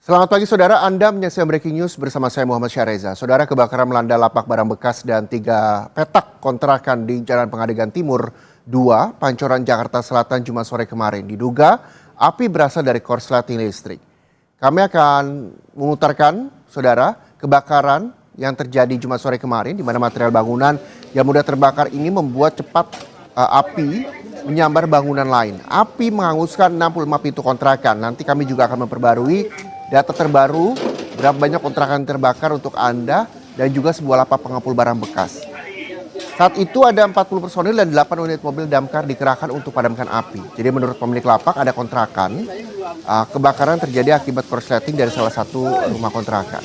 Selamat pagi saudara, Anda menyaksikan Breaking News bersama saya Muhammad Syareza. Saudara, kebakaran melanda lapak barang bekas dan 3 petak kontrakan di Jalan Pengadegan Timur 2, Pancoran, Jakarta Selatan Jumat sore kemarin. Diduga api berasal dari korsleting listrik. Kami akan memutarkan, saudara, kebakaran yang terjadi Jumat sore kemarin di mana material bangunan yang mudah terbakar ini membuat cepat api menyambar bangunan lain. Api menghanguskan 65 pintu kontrakan. Nanti kami juga akan memperbarui data terbaru berapa banyak kontrakan terbakar untuk Anda dan juga sebuah lapak pengepul barang bekas. Saat itu ada 40 personil dan 8 unit mobil damkar dikerahkan untuk padamkan api. Jadi menurut pemilik lapak ada kontrakan, kebakaran terjadi akibat korsleting dari salah satu rumah kontrakan.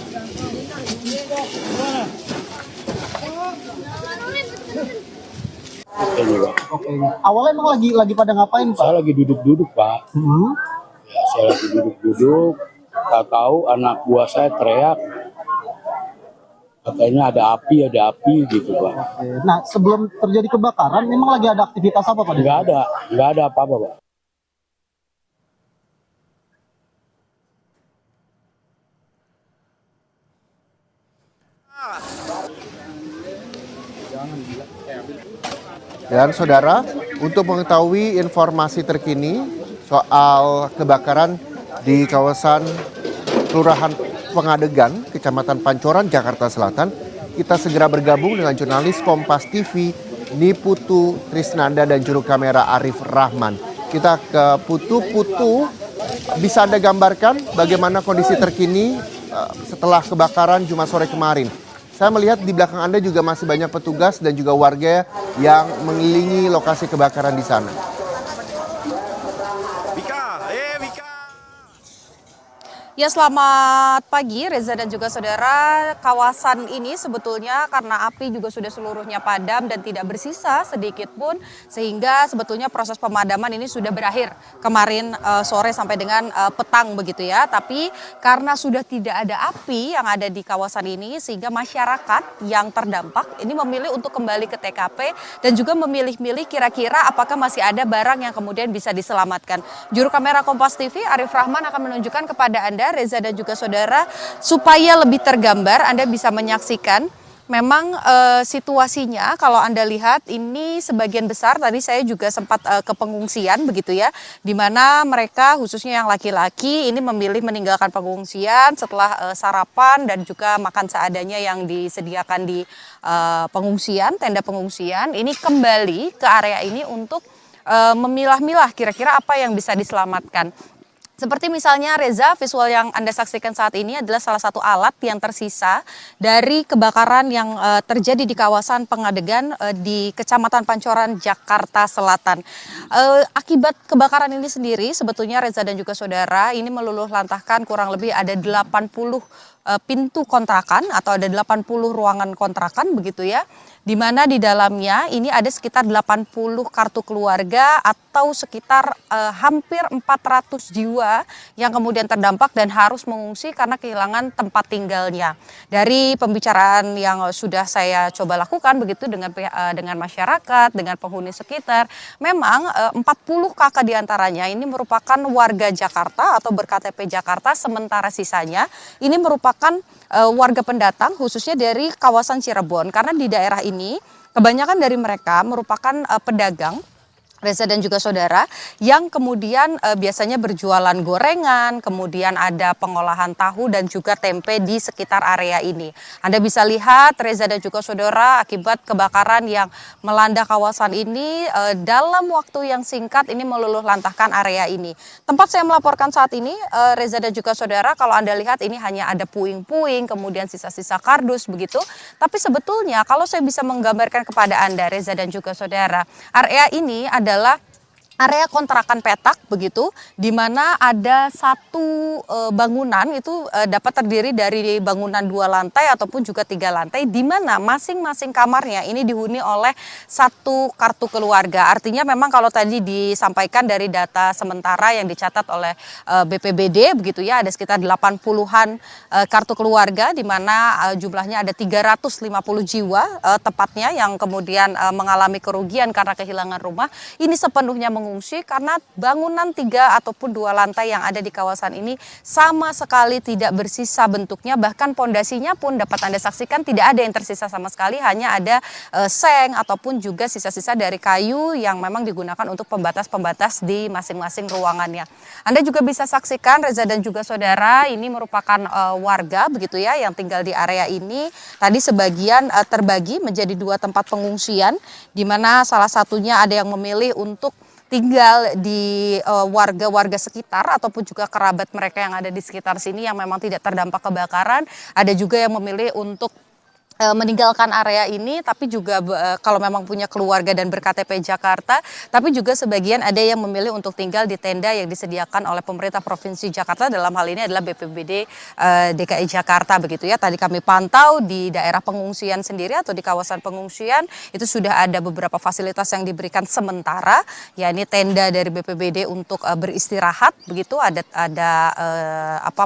Oke. Awalnya emang lagi pada ngapain, Pak? Saya lagi duduk-duduk, Pak. Ya, saya lagi duduk-duduk. Tahu anak buah saya teriak. Katanya ada api gitu, Pak. Oke. Nah, sebelum terjadi kebakaran, memang lagi ada aktivitas apa, Pak? Nggak ada apa-apa, Pak. Dan saudara, untuk mengetahui informasi terkini soal kebakaran di kawasan Kelurahan Pengadegan, Kecamatan Pancoran, Jakarta Selatan, kita segera bergabung dengan jurnalis Kompas TV Niputu Trisnanda dan juru kamera Arif Rahman. Kita ke Putu, bisa Anda gambarkan bagaimana kondisi terkini setelah kebakaran Jumat sore kemarin? Saya melihat di belakang Anda juga masih banyak petugas dan juga warga yang mengelilingi lokasi kebakaran di sana. Ya, selamat pagi Reza dan juga saudara. Kawasan ini sebetulnya karena api juga sudah seluruhnya padam dan tidak bersisa sedikit pun, sehingga sebetulnya proses pemadaman ini sudah berakhir kemarin sore sampai dengan petang begitu ya. Tapi karena sudah tidak ada api yang ada di kawasan ini, sehingga masyarakat yang terdampak ini memilih untuk kembali ke TKP dan juga memilih-milih kira-kira apakah masih ada barang yang kemudian bisa diselamatkan. Juru kamera Kompas TV Arif Rahman akan menunjukkan kepada Anda, Reza dan juga saudara, supaya lebih tergambar Anda bisa menyaksikan memang situasinya. Kalau Anda lihat ini sebagian besar tadi saya juga sempat ke pengungsian begitu ya, di mana mereka khususnya yang laki-laki ini memilih meninggalkan pengungsian setelah sarapan dan juga makan seadanya yang disediakan di pengungsian, tenda pengungsian. Ini kembali ke area ini untuk memilah-milah kira-kira apa yang bisa diselamatkan. Seperti misalnya Reza, visual yang Anda saksikan saat ini adalah salah satu alat yang tersisa dari kebakaran yang terjadi di kawasan Pengadegan di Kecamatan Pancoran, Jakarta Selatan. Akibat kebakaran ini sendiri sebetulnya Reza dan juga saudara ini meluluh lantahkan kurang lebih ada 80 pintu kontrakan atau ada 80 ruangan kontrakan begitu ya, di mana di dalamnya ini ada sekitar 80 kartu keluarga atau sekitar hampir 400 jiwa yang kemudian terdampak dan harus mengungsi karena kehilangan tempat tinggalnya. Dari pembicaraan yang sudah saya coba lakukan begitu dengan masyarakat, dengan penghuni sekitar, memang 40 kakak diantaranya ini merupakan warga Jakarta atau ber-KTP Jakarta, sementara sisanya ini merupakan warga pendatang khususnya dari kawasan Cirebon, karena di daerah ini kebanyakan dari mereka merupakan pedagang, Reza dan juga saudara, yang kemudian biasanya berjualan gorengan, kemudian ada pengolahan tahu dan juga tempe di sekitar area ini. Anda bisa lihat Reza dan juga saudara, akibat kebakaran yang melanda kawasan ini dalam waktu yang singkat ini meluluh lantahkan area ini. Tempat saya melaporkan saat ini, Reza dan juga saudara, kalau Anda lihat ini hanya ada puing-puing, kemudian sisa-sisa kardus begitu. Tapi sebetulnya kalau saya bisa menggambarkan kepada Anda, Reza dan juga saudara, area ini adalah area kontrakan petak begitu, di mana ada satu bangunan itu dapat terdiri dari bangunan 2 lantai ataupun juga 3 lantai, di mana masing-masing kamarnya ini dihuni oleh satu kartu keluarga. Artinya memang kalau tadi disampaikan dari data sementara yang dicatat oleh BPBD begitu ya, ada sekitar 80-an kartu keluarga, di mana jumlahnya ada 350 jiwa tepatnya yang kemudian mengalami kerugian karena kehilangan rumah. Ini sepenuhnya pengungsi karena bangunan 3 ataupun 2 lantai yang ada di kawasan ini sama sekali tidak bersisa bentuknya, bahkan pondasinya pun dapat Anda saksikan tidak ada yang tersisa sama sekali, hanya ada seng ataupun juga sisa-sisa dari kayu yang memang digunakan untuk pembatas-pembatas di masing-masing ruangannya. Anda juga bisa saksikan Reza dan juga saudara, ini merupakan warga begitu ya yang tinggal di area ini. Tadi sebagian terbagi menjadi 2 tempat pengungsian, di mana salah satunya ada yang memilih untuk tinggal di warga-warga sekitar ataupun juga kerabat mereka yang ada di sekitar sini yang memang tidak terdampak kebakaran. Ada juga yang memilih untuk meninggalkan area ini, tapi juga kalau memang punya keluarga dan berKTP Jakarta, tapi juga sebagian ada yang memilih untuk tinggal di tenda yang disediakan oleh pemerintah Provinsi Jakarta, dalam hal ini adalah BPBD DKI Jakarta begitu ya. Tadi kami pantau di daerah pengungsian sendiri atau di kawasan pengungsian itu sudah ada beberapa fasilitas yang diberikan sementara, yakni tenda dari BPBD untuk beristirahat begitu, ada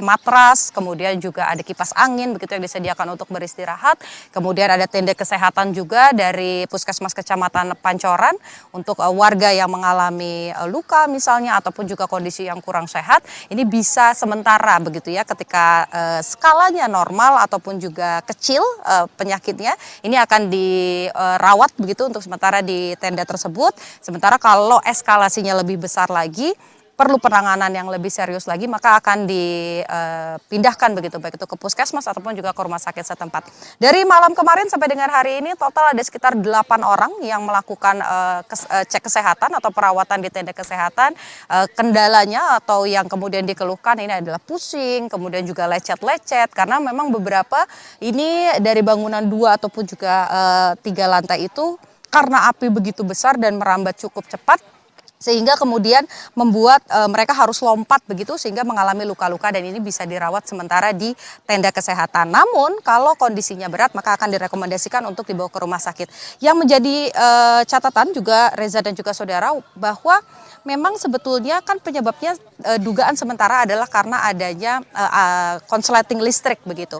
matras, kemudian juga ada kipas angin begitu yang disediakan untuk beristirahat. Kemudian ada tenda kesehatan juga dari Puskesmas Kecamatan Pancoran untuk warga yang mengalami luka misalnya ataupun juga kondisi yang kurang sehat. Ini bisa sementara begitu ya, ketika skalanya normal ataupun juga kecil penyakitnya, ini akan dirawat begitu untuk sementara di tenda tersebut. Sementara kalau eskalasinya lebih besar lagi, perlu penanganan yang lebih serius lagi, maka akan dipindahkan begitu, baik itu ke puskesmas ataupun juga ke rumah sakit setempat. Dari malam kemarin sampai dengan hari ini total ada sekitar 8 orang yang melakukan cek kesehatan atau perawatan di tenda kesehatan. Kendalanya atau yang kemudian dikeluhkan ini adalah pusing, kemudian juga lecet-lecet, karena memang beberapa ini dari bangunan 2 ataupun juga 3 lantai itu karena api begitu besar dan merambat cukup cepat, sehingga kemudian membuat mereka harus lompat begitu sehingga mengalami luka-luka, dan ini bisa dirawat sementara di tenda kesehatan. Namun kalau kondisinya berat maka akan direkomendasikan untuk dibawa ke rumah sakit. Yang menjadi catatan juga Reza dan juga saudara, bahwa memang sebetulnya kan penyebabnya dugaan sementara adalah karena adanya konsleting listrik begitu.